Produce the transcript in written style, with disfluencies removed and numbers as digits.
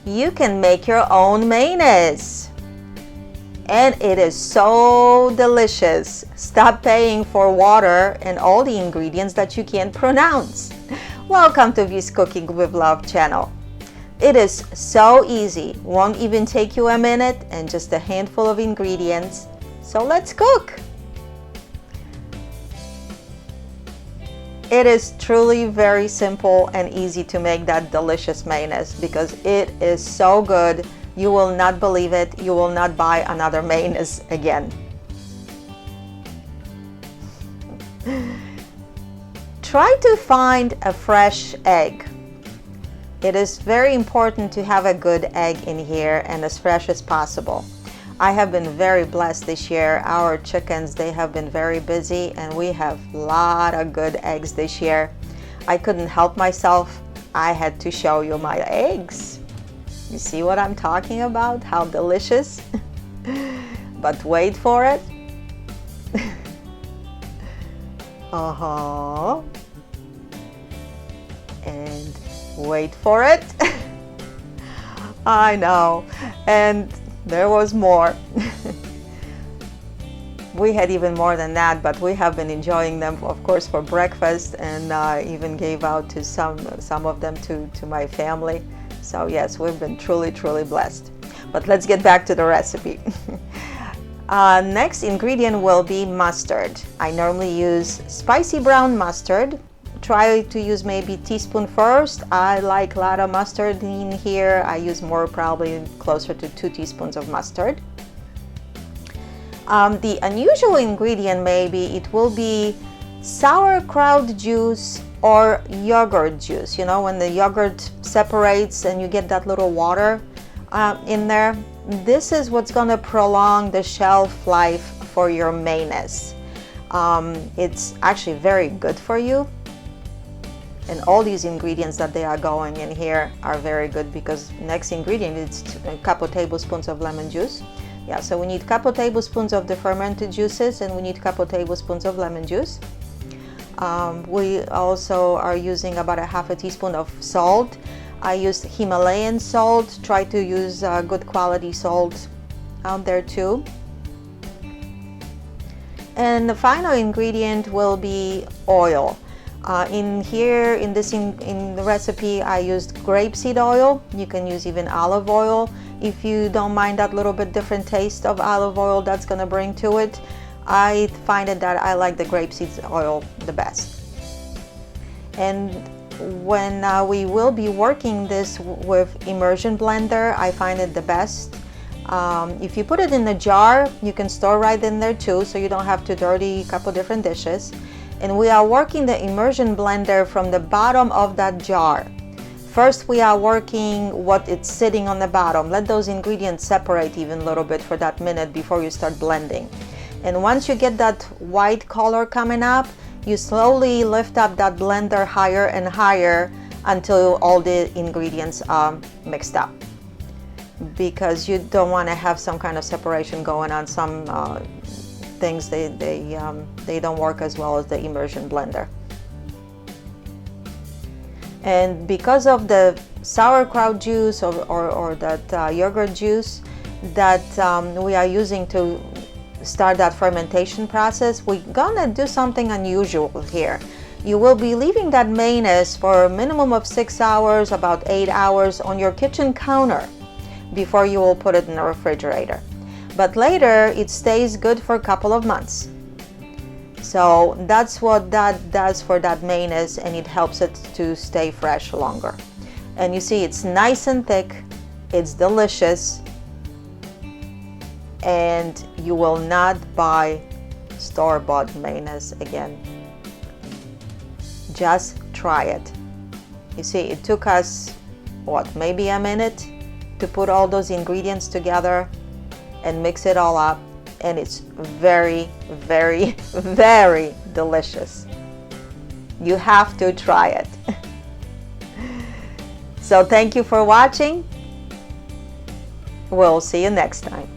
you can make your own mayonnaise. And it is so delicious. Stop paying for water and all the ingredients that you can't pronounce. Welcome to V's Cooking with Love channel. It is so easy, won't even take you a minute, and just a handful of ingredients. So let's cook. It is truly very simple and easy to make that delicious mayonnaise because it is so good. You will not believe it. You will not buy another mayonnaise again. Try to find a fresh egg. It is very important to have a good egg in here and as fresh as possible. I have been very blessed this year. Our chickens, they have been very busy and we have a lot of good eggs this year. I couldn't help myself. I had to show you my eggs. You see what I'm talking about? How delicious. But wait for it. And wait for it. I know. And there was more. We had even more than that, but we have been enjoying them, of course, for breakfast, and even gave out to some of them to my family. So yes, we've been truly blessed. But let's get back to the recipe. Next ingredient will be mustard. I normally use spicy brown mustard. Try to use maybe a teaspoon first. I like a lot of mustard in here. I use more, probably closer to 2 teaspoons of mustard. The unusual ingredient, maybe it will be sauerkraut juice or yogurt juice. You know, when the yogurt separates and you get that little water in there, this is what's going to prolong the shelf life for your mayonnaise. It's actually very good for you, and all these ingredients that they are going in here are very good because next ingredient is a couple tablespoons of lemon juice. Yeah, so we need a couple tablespoons of the fermented juices and we need a couple tablespoons of lemon juice. We also are using about a half a teaspoon of salt. I used Himalayan salt. Try to use good quality salt out there too. And the final ingredient will be oil. In here, in the recipe, I used grapeseed oil. You can use even olive oil if you don't mind that little bit different taste of olive oil that's going to bring to it. I find it that I like the grapeseed oil the best. And when we will be working this with immersion blender, I find it the best. If you put it in a jar, you can store right in there too, so you don't have to dirty a couple different dishes. And we are working the immersion blender from the bottom of that jar. First, we are working what it's sitting on the bottom. Let those ingredients separate even a little bit for that minute before you start blending. And once you get that white color coming up, you slowly lift up that blender higher and higher until all the ingredients are mixed up. Because you don't want to have some kind of separation going on. Some things, they don't work as well as the immersion blender. And because of the sauerkraut juice or that yogurt juice that we are using to start that fermentation process, we're gonna do something unusual here. You will be leaving that mayonnaise for a minimum of 6 hours, about 8 hours on your kitchen counter before you will put it in the refrigerator. But later it stays good for a couple of months. So that's what that does for that mayonnaise, and it helps it to stay fresh longer. And you see, it's nice and thick, it's delicious, and you will not buy store-bought mayonnaise again. Just try it. You see, it took us, what, maybe a minute to put all those ingredients together and mix it all up. And it's very delicious. You have to try it. So thank you for watching. We'll see you next time.